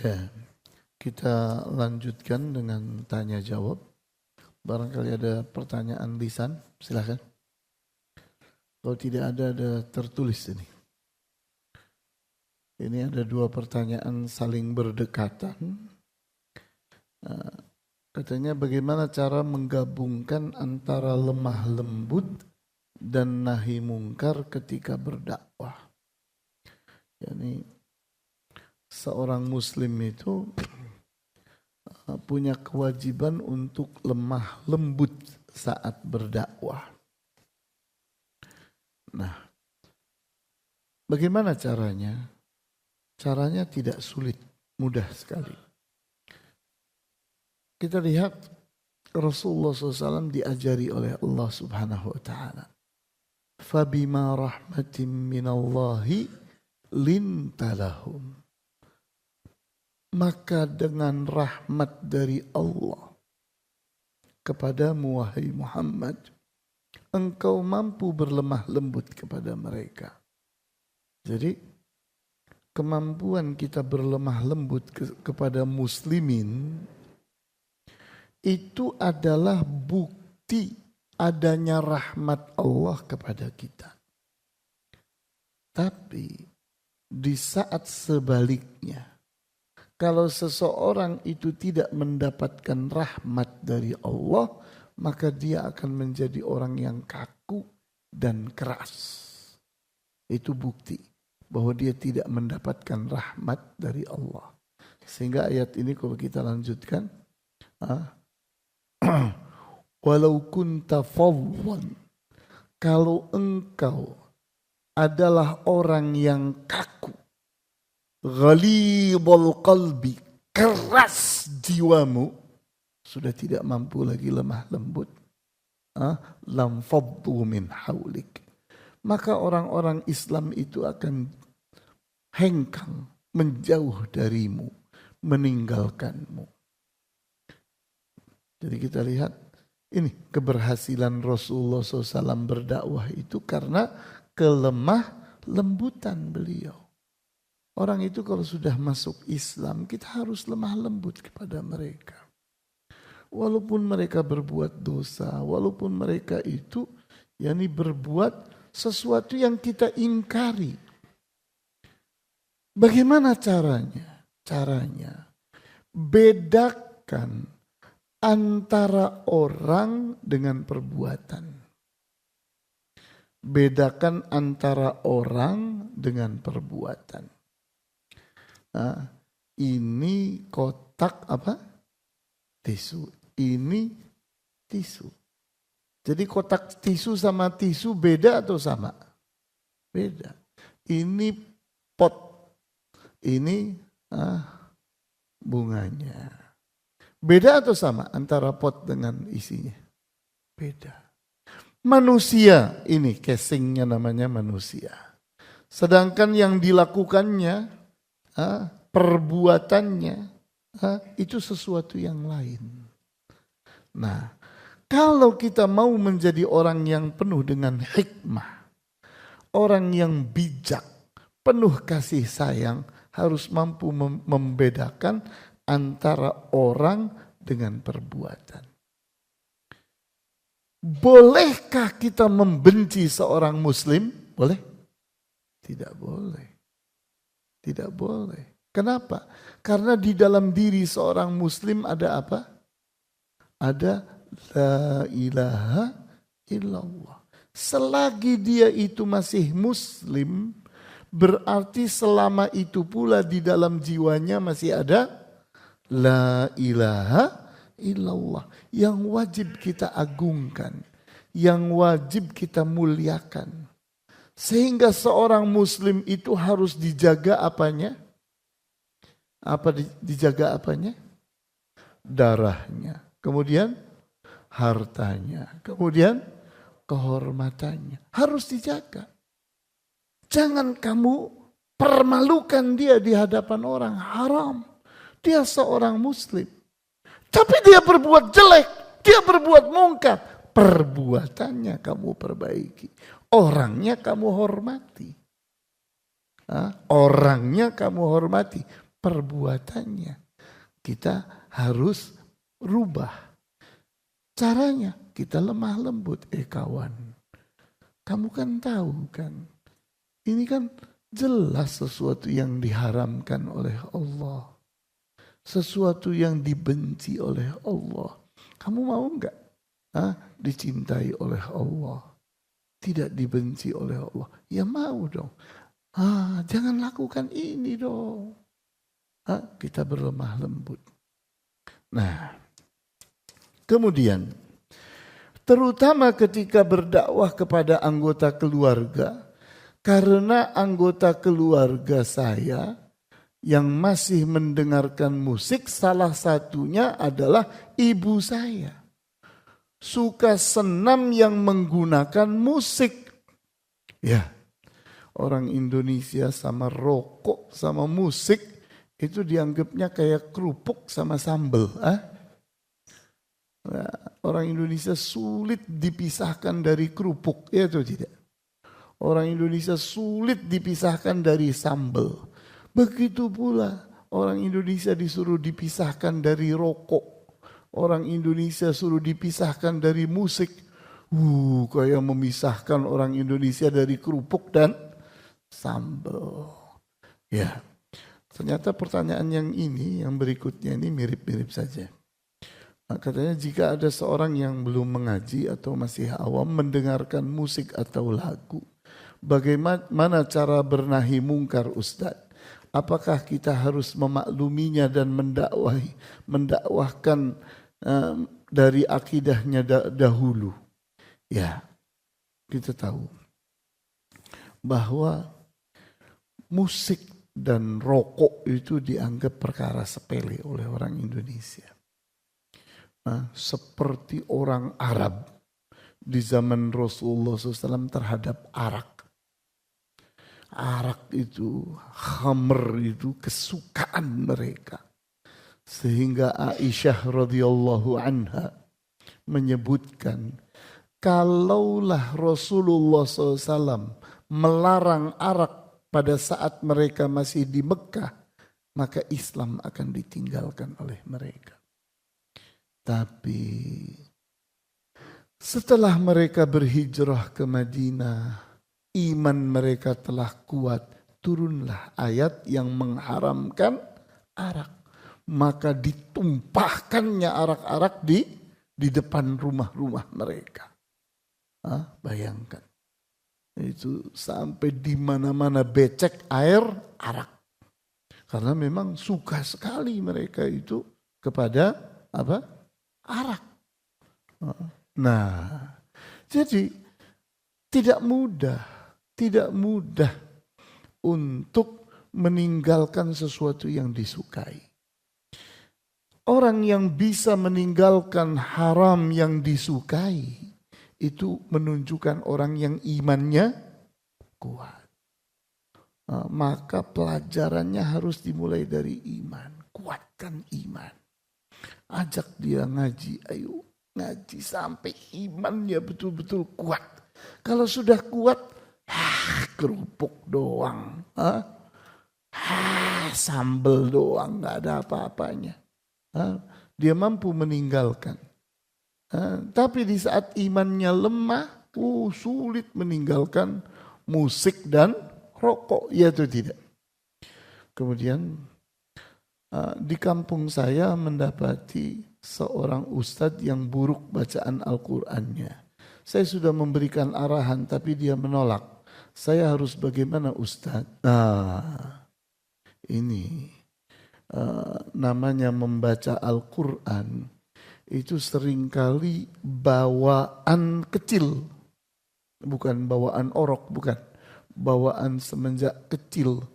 Ya, kita lanjutkan dengan tanya jawab. Barangkali ada pertanyaan lisan, silakan. Kalau tidak ada tertulis ini. Ini ada dua pertanyaan saling berdekatan. Katanya bagaimana cara menggabungkan antara lemah lembut dan nahi mungkar ketika berdakwah. Yani seorang muslim itu punya kewajiban untuk lemah lembut saat berdakwah. Nah, bagaimana caranya? Caranya tidak sulit, mudah sekali. Kita lihat Rasulullah SAW diajari oleh Allah Subhanahu wa Ta'ala. Fabima rahmatin minallahi lintalahum. Maka dengan rahmat dari Allah kepadamu wahai Muhammad, engkau mampu berlemah lembut kepada mereka. Jadi kemampuan kita berlemah lembut kepada muslimin itu adalah bukti adanya rahmat Allah kepada kita. Tapi di saat sebaliknya, kalau seseorang itu tidak mendapatkan rahmat dari Allah, maka dia akan menjadi orang yang kaku dan keras. Itu bukti bahwa dia tidak mendapatkan rahmat dari Allah. Sehingga ayat ini kalau kita lanjutkan, walau kunta fawwan, kalau engkau adalah orang yang kaku, ghalidhul qalbi, keras jiwamu, sudah tidak mampu lagi lemah lembut, lam faddu min haulik, maka orang-orang Islam itu akan hengkang, menjauh darimu, meninggalkanmu. Jadi kita lihat ini keberhasilan Rasulullah SAW berdakwah itu karena kelemah lembutan beliau. Orang itu kalau sudah masuk Islam, kita harus lemah lembut kepada mereka. Walaupun mereka berbuat dosa, walaupun mereka itu berbuat sesuatu yang kita ingkari. Bagaimana caranya? Caranya bedakan antara orang dengan perbuatan. Bedakan antara orang dengan perbuatan. Nah, ini kotak apa? Tisu. Ini tisu. Jadi kotak tisu sama tisu beda atau sama? Beda. Ini pot. Ini bunganya. Beda atau sama antara pot dengan isinya? Beda. Manusia, ini casingnya namanya manusia. Sedangkan yang dilakukannya, perbuatannya, itu sesuatu yang lain. Nah, kalau kita mau menjadi orang yang penuh dengan hikmah, orang yang bijak, penuh kasih sayang, harus mampu membedakan antara orang dengan perbuatan. Bolehkah kita membenci seorang muslim? Boleh? Tidak boleh. Tidak boleh. Kenapa? Karena di dalam diri seorang muslim ada apa? Ada la ilaha illallah. Selagi dia itu masih muslim, berarti selama itu pula di dalam jiwanya masih ada la ilaha illallah yang wajib kita agungkan, yang wajib kita muliakan. Sehingga seorang muslim itu harus dijaga apanya? Dijaga apanya? Darahnya. Kemudian hartanya. Kemudian kehormatannya. Harus dijaga. Jangan kamu permalukan dia di hadapan orang, haram. Dia seorang muslim. Tapi dia berbuat jelek, dia berbuat mungkar. Perbuatannya kamu perbaiki. Orangnya kamu hormati. Orangnya kamu hormati. perbuatannya. Kita harus rubah. Caranya kita lemah lembut. Kawan, kamu kan tahu kan, ini kan jelas sesuatu yang diharamkan oleh Allah. Sesuatu yang dibenci oleh Allah. Kamu mau enggak dicintai oleh Allah? Tidak dibenci oleh Allah. Ya mau dong. Jangan lakukan ini dong. Kita berlemah lembut. Nah, kemudian terutama ketika berdakwah kepada anggota keluarga, karena anggota keluarga saya yang masih mendengarkan musik, salah satunya adalah ibu saya. Suka senam yang menggunakan musik. Ya, orang Indonesia sama rokok sama musik itu dianggapnya kayak kerupuk sama sambal. Nah, orang Indonesia sulit dipisahkan dari kerupuk, ya atau tidak? Orang Indonesia sulit dipisahkan dari sambal. Begitu pula orang Indonesia disuruh dipisahkan dari rokok. Orang Indonesia suruh dipisahkan dari musik. Kayak memisahkan orang Indonesia dari kerupuk dan sambal. Ya, ternyata pertanyaan yang berikutnya ini mirip-mirip saja. Katanya jika ada seorang yang belum mengaji atau masih awam mendengarkan musik atau lagu, bagaimana cara bernahi mungkar, Ustaz? Apakah kita harus memakluminya dan mendakwahkan dari akidahnya dahulu? Ya, kita tahu bahwa musik dan rokok itu dianggap perkara sepele oleh orang Indonesia. Seperti orang Arab di zaman Rasulullah SAW terhadap arak. Arak itu, khamr itu kesukaan mereka. Sehingga Aisyah radhiyallahu anha menyebutkan, kalaulah Rasulullah SAW melarang arak pada saat mereka masih di Mekah, maka Islam akan ditinggalkan oleh mereka. Tapi setelah mereka berhijrah ke Madinah, iman mereka telah kuat, turunlah ayat yang mengharamkan arak. Maka ditumpahkannya arak-arak di depan rumah-rumah mereka. Bayangkan. Itu sampai di mana-mana becek air arak. Karena memang suka sekali mereka itu kepada arak. Nah, jadi tidak mudah untuk meninggalkan sesuatu yang disukai. Orang yang bisa meninggalkan haram yang disukai itu menunjukkan orang yang imannya kuat. Maka pelajarannya harus dimulai dari iman. Kuatkan iman. Ajak dia ngaji, ayo ngaji sampai imannya betul-betul kuat. Kalau sudah kuat, kerupuk doang, sambal doang, nggak ada apa-apanya. Dia mampu meninggalkan. Tapi di saat imannya lemah, sulit meninggalkan musik dan rokok, ya atau tidak. Kemudian di kampung saya mendapati seorang ustadz yang buruk bacaan Al-Qur'annya. Saya sudah memberikan arahan tapi dia menolak. Saya harus bagaimana, Ustadz? Ini namanya membaca Al-Qur'an itu seringkali bawaan kecil. Bukan bawaan orok, bukan. Bawaan semenjak kecil.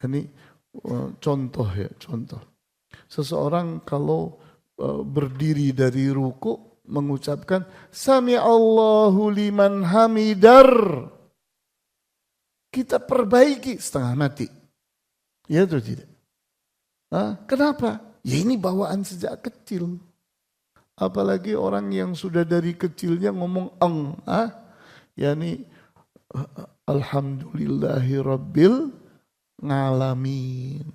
Ini contoh. Seseorang kalau berdiri dari ruku mengucapkan Sami Allahu liman hamidar, kita perbaiki setengah mati. Ya atau tidak? Kenapa? Ya ini bawaan sejak kecil. Apalagi orang yang sudah dari kecilnya ngomong yakni alhamdulillahi rabbil ngalamin.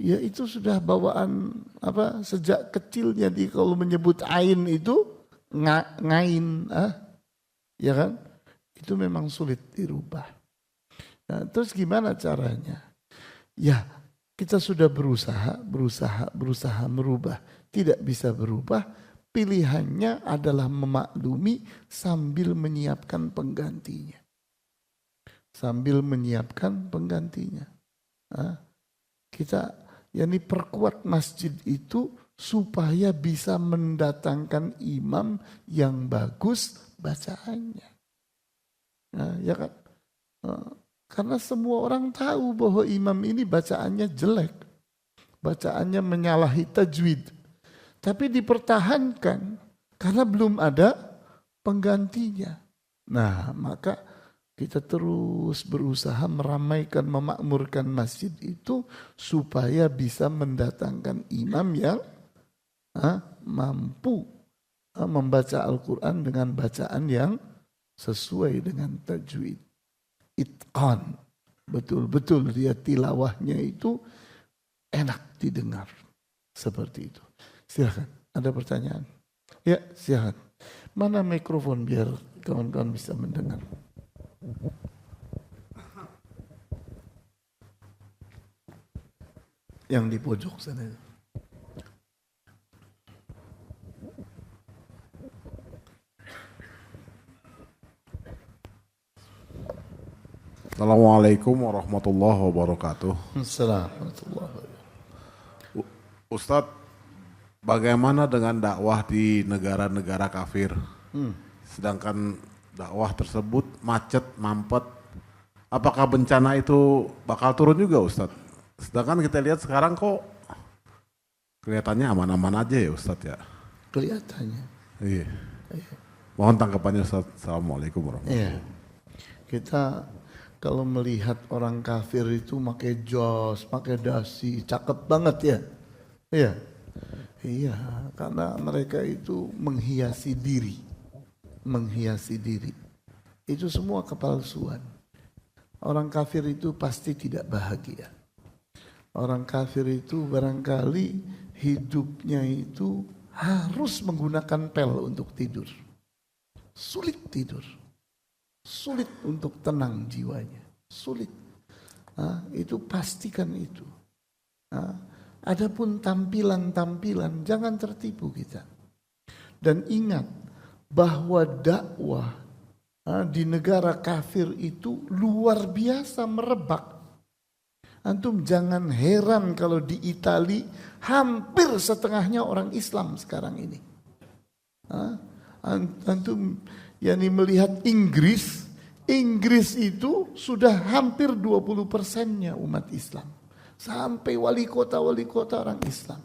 Ya itu sudah bawaan apa sejak kecilnya di kalau menyebut ain itu ngain, ya kan? Itu memang sulit dirubah. Nah, terus gimana caranya? Ya kita sudah berusaha merubah, tidak bisa berubah. Pilihannya adalah memaklumi sambil menyiapkan penggantinya. Kita yakni perkuat masjid itu supaya bisa mendatangkan imam yang bagus bacaannya. Ya kan? Karena semua orang tahu bahwa imam ini bacaannya jelek. Bacaannya menyalahi tajwid. Tapi dipertahankan karena belum ada penggantinya. Nah, maka kita terus berusaha meramaikan, memakmurkan masjid itu supaya bisa mendatangkan imam yang mampu membaca Al-Quran dengan bacaan yang sesuai dengan tajwid. Itqan, betul-betul dia tilawahnya itu enak didengar. Seperti itu. Silakan, ada pertanyaan? Ya, silakan. Mana mikrofon biar kawan-kawan bisa mendengar? Yang di pojok sana. Assalamualaikum warahmatullahi wabarakatuh. Assalamualaikum. Ustadz, bagaimana dengan dakwah di negara-negara kafir? Sedangkan dakwah tersebut macet, mampet. Apakah bencana itu bakal turun juga Ustadz? Sedangkan kita lihat sekarang kok kelihatannya aman-aman aja ya Ustadz ya? Kelihatannya. Iya. Mohon tanggapannya Ustadz. Assalamualaikum warahmatullahi wabarakatuh. Kita kalau melihat orang kafir itu pakai jas, pakai dasi, cakep banget ya. Iya. Iya, karena mereka itu menghiasi diri. Itu semua kepalsuan. Orang kafir itu pasti tidak bahagia. Orang kafir itu barangkali hidupnya itu harus menggunakan pel untuk tidur. Sulit tidur. Sulit untuk tenang jiwanya. Sulit. Itu pastikan itu. Adapun tampilan-tampilan jangan tertipu kita. Dan ingat bahwa dakwah di negara kafir itu luar biasa merebak. Antum jangan heran kalau di Itali hampir setengahnya orang Islam sekarang ini. Antum yakni melihat Inggris itu sudah hampir 20%-nya umat Islam. Sampai wali kota orang Islam.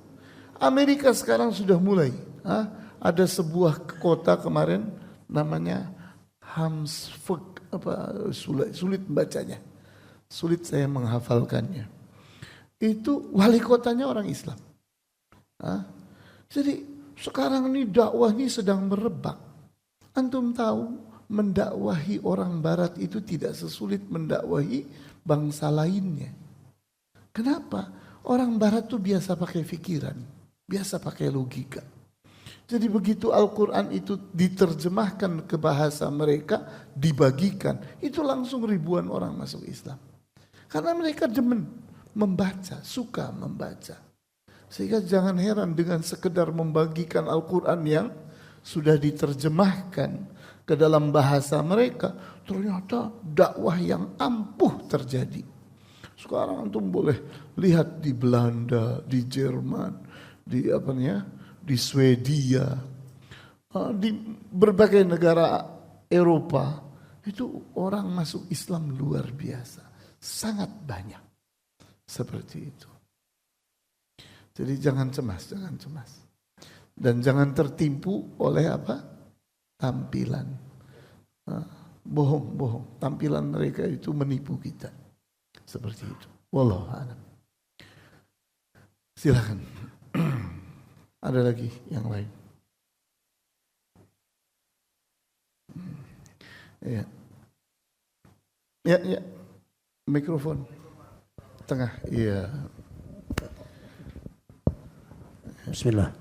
Amerika sekarang sudah mulai. Ada sebuah kota kemarin namanya Hamsburg, sulit bacanya. Sulit saya menghafalkannya. Itu wali kotanya orang Islam. Jadi sekarang ini dakwah ini sedang merebak. Antum tahu mendakwahi orang barat itu tidak sesulit mendakwahi bangsa lainnya. Kenapa? Orang barat tuh biasa pakai pikiran, biasa pakai logika. Jadi begitu Al-Quran itu diterjemahkan ke bahasa mereka, dibagikan, itu langsung ribuan orang masuk Islam. Karena mereka demen membaca, suka membaca. Sehingga jangan heran dengan sekedar membagikan Al-Quran yang sudah diterjemahkan ke dalam bahasa mereka, ternyata dakwah yang ampuh terjadi. Sekarang antum boleh lihat di Belanda, di Jerman, di Swedia, di berbagai negara Eropa itu orang masuk Islam luar biasa, sangat banyak seperti itu. Jadi jangan cemas, dan jangan tertipu oleh tampilan, bohong. Tampilan mereka itu menipu kita. Seperti itu. Wallahu a'lam. Silakan. Ada lagi yang lain? Ya. Ya. Mikrofon. Tengah. Iya. Bismillah.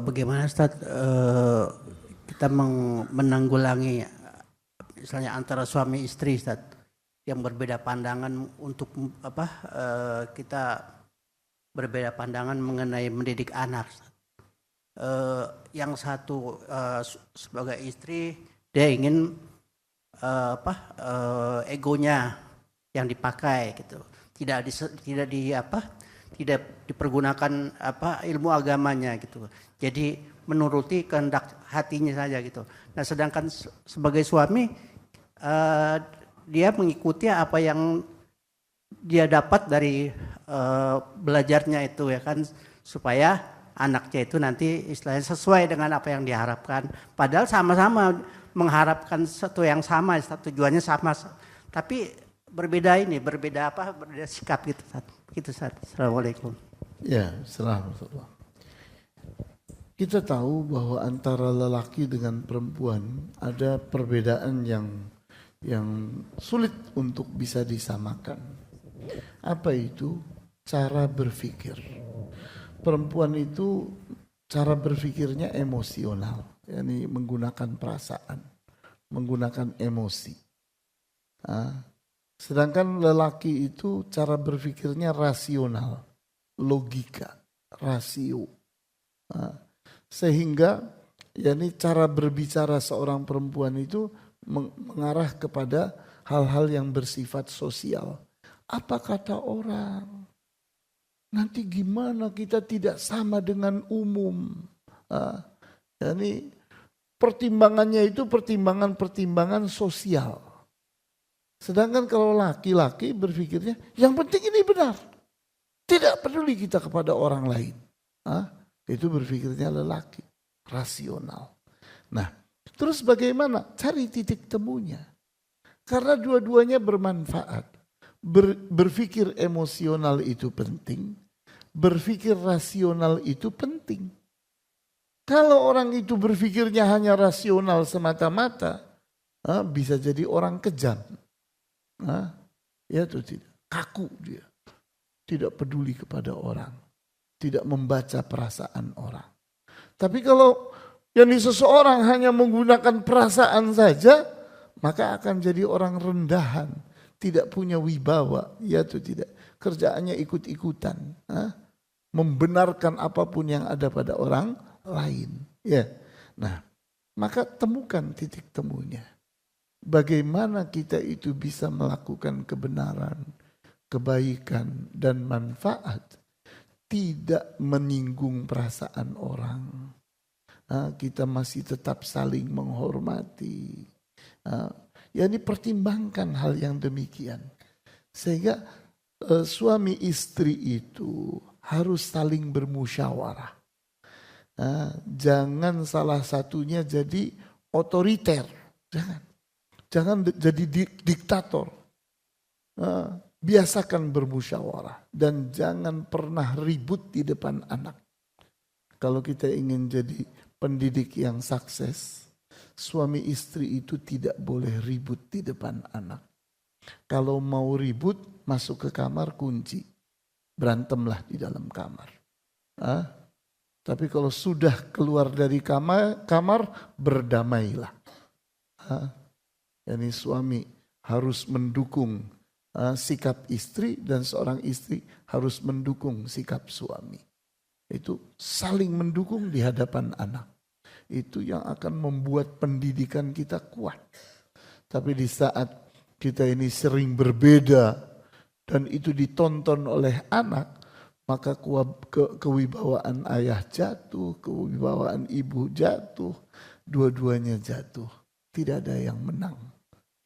Bagaimana Ustaz kita menanggulangi misalnya antara suami istri Ustaz yang berbeda pandangan untuk kita berbeda pandangan mengenai mendidik anak. Yang satu sebagai istri dia ingin egonya yang dipakai gitu, tidak dipergunakan ilmu agamanya gitu, jadi menuruti kehendak hatinya saja gitu. Nah sedangkan sebagai suami dia mengikuti apa yang dia dapat dari belajarnya itu ya kan, supaya anaknya itu nanti istilahnya sesuai dengan apa yang diharapkan. Padahal sama-sama mengharapkan sesuatu yang sama, tujuannya sama, tapi berbeda sikap gitu. Gitu Ustaz. Assalamualaikum. Ya, assalamualaikum. Kita tahu bahwa antara lelaki dengan perempuan ada perbedaan yang sulit untuk bisa disamakan. Apa itu? Cara berpikir. Perempuan itu cara berpikirnya emosional, yakni menggunakan perasaan, menggunakan emosi. Sedangkan lelaki itu cara berpikirnya rasional, logika, rasio. Sehingga yakni cara berbicara seorang perempuan itu mengarah kepada hal-hal yang bersifat sosial. Apa kata orang? Nanti gimana kita tidak sama dengan umum? Yani pertimbangannya itu pertimbangan sosial. Sedangkan kalau laki-laki berpikirnya yang penting ini benar. Tidak peduli kita kepada orang lain. Itu berpikirnya lelaki, rasional. Nah, terus bagaimana? Cari titik temunya. Karena dua-duanya bermanfaat. Berpikir emosional itu penting. Berpikir rasional itu penting. Kalau orang itu berpikirnya hanya rasional semata-mata, bisa jadi orang kejam. Ya atau tidak? Kaku dia. Tidak peduli kepada orang. Tidak membaca perasaan orang. Tapi kalau yang seseorang hanya menggunakan perasaan saja, maka akan jadi orang rendahan. Tidak punya wibawa. Ya atau tidak? Kerjaannya ikut-ikutan. Membenarkan apapun yang ada pada orang lain. Ya. Nah, maka temukan titik temunya. Bagaimana kita itu bisa melakukan kebenaran, kebaikan dan manfaat, tidak menyinggung perasaan orang. Kita masih tetap saling menghormati. Ya, ini pertimbangkan hal yang demikian. Sehingga suami istri itu harus saling bermusyawarah. Jangan salah satunya jadi otoriter. Jangan jadi diktator. Biasakan bermusyawarah. Dan jangan pernah ribut di depan anak. Kalau kita ingin jadi pendidik yang sukses, suami istri itu tidak boleh ribut di depan anak. Kalau mau ribut, masuk ke kamar kunci. Berantemlah di dalam kamar. Tapi kalau sudah keluar dari kamar berdamailah. Yani suami harus mendukung sikap istri dan seorang istri harus mendukung sikap suami. Itu saling mendukung di hadapan anak. Itu yang akan membuat pendidikan kita kuat. Tapi di saat kita ini sering berbeda dan itu ditonton oleh anak, maka kewibawaan ayah jatuh, kewibawaan ibu jatuh, dua-duanya jatuh. Tidak ada yang menang.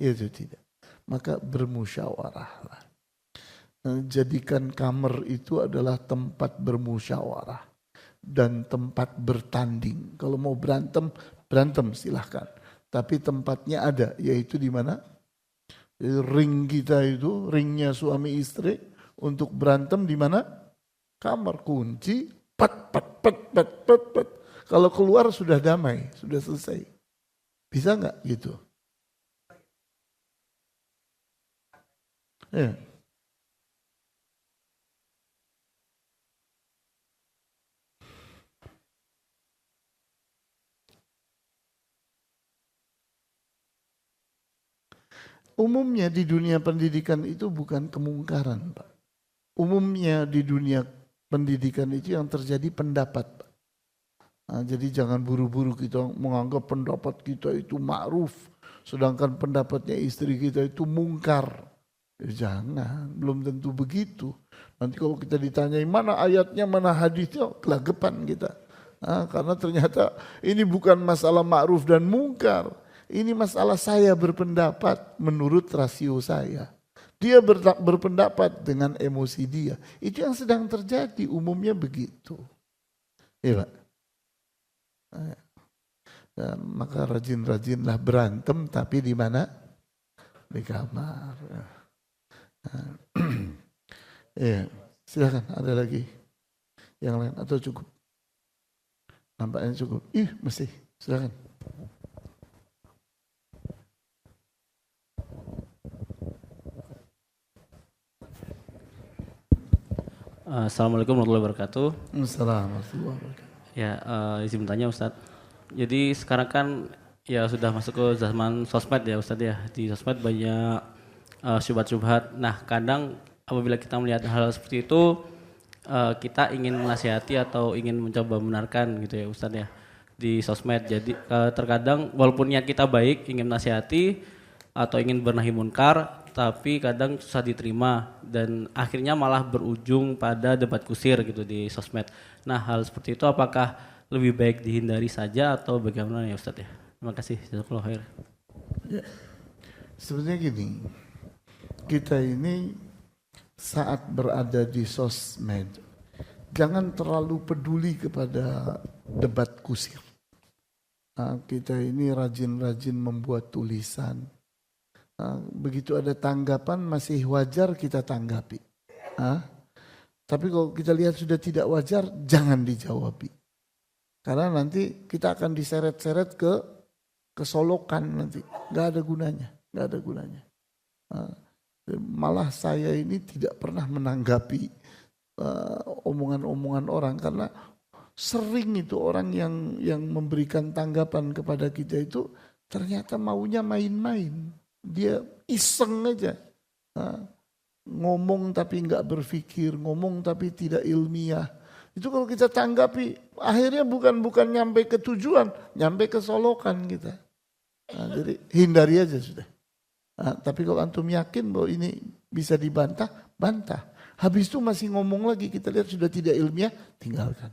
Itu tidak. Maka bermusyawarahlah. Jadikan kamar itu adalah tempat bermusyawarah dan tempat bertanding. Kalau mau berantem, berantem silahkan. Tapi tempatnya ada, yaitu di mana? Ring kita itu, ringnya suami istri untuk berantem di mana? Kamar kunci, pat. Kalau keluar sudah damai, sudah selesai. Bisa nggak gitu? Ya. umumnya di dunia pendidikan itu bukan kemungkaran, Pak. Umumnya di dunia pendidikan itu yang terjadi pendapat, Pak. Nah, jadi jangan buru-buru kita menganggap pendapat kita itu ma'ruf, sedangkan pendapatnya istri kita itu mungkar. Jangan, belum tentu begitu. Nanti kalau kita ditanyai mana ayatnya, mana hadisnya, gelagapan kita. Karena ternyata ini bukan masalah ma'ruf dan mungkar. Ini masalah saya berpendapat menurut rasio saya. Dia berpendapat dengan emosi dia. Itu yang sedang terjadi, umumnya begitu. Iya Pak. Ya, maka rajin-rajinlah berantem, tapi di mana? Di kamar. Iya, silakan ada lagi yang lain atau cukup? Nampaknya cukup. Masih, silakan. Assalamualaikum warahmatullahi wabarakatuh. Assalamualaikum warahmatullahi wabarakatuh. Ya, izin bertanya Ustadz. Jadi sekarang kan ya sudah masuk ke zaman sosmed ya Ustadz ya. Di sosmed banyak syubhat-syubhat. Nah, kadang apabila kita melihat hal seperti itu, kita ingin menasihati atau ingin mencoba membenarkan gitu ya Ustadz ya di sosmed. Jadi terkadang walaupun niat kita baik ingin menasihati atau ingin bernahi munkar, tapi kadang susah diterima dan akhirnya malah berujung pada debat kusir gitu di sosmed. Nah, hal seperti itu apakah lebih baik dihindari saja atau bagaimana ya Ustadz ya? Terima kasih. Jazakallahu khair. Ya, sebenarnya gini, kita ini saat berada di sosmed, jangan terlalu peduli kepada debat kusir. Kita ini rajin-rajin membuat tulisan. Begitu ada tanggapan masih wajar kita tanggapi. Tapi kalau kita lihat sudah tidak wajar, jangan dijawabi. Karena nanti kita akan diseret-seret ke kesolokan nanti. Gak ada gunanya, gak ada gunanya. Malah saya ini tidak pernah menanggapi omongan-omongan orang karena sering itu orang yang memberikan tanggapan kepada kita itu ternyata maunya main-main. Dia iseng aja. Ngomong tapi nggak berpikir, ngomong tapi tidak ilmiah. Itu kalau kita tanggapi, akhirnya bukan nyampe ke tujuan, nyampe ke solokan kita. Jadi hindari aja sudah. Tapi kalau antum yakin bahwa ini bisa dibantah, bantah. Habis itu masih ngomong lagi, kita lihat sudah tidak ilmiah, tinggalkan.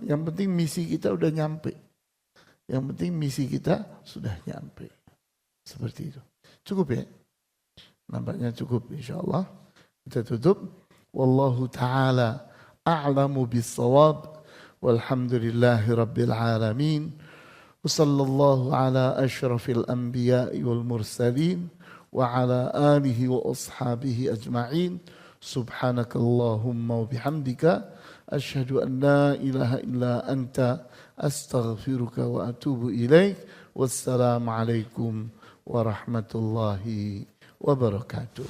Yang penting misi kita udah nyampe. Yang penting misi kita sudah nyampe. Seperti itu. Cukup ya? Nampaknya cukup insyaAllah. Kita tutup. Wallahu ta'ala a'lamu bis-shawab. Walhamdulillahi rabbil alamin. Wa sallallahu ala ashrafil anbiya'i wal mursalin. Wa ala alihi wa ashabihi ajma'in. Subhanakallahumma wa bihamdika. Asyhadu an la ilaha illa anta. Astaghfiruka wa atubu ilaik. Wassalamualaikum warahmatullahi wabarakatuh.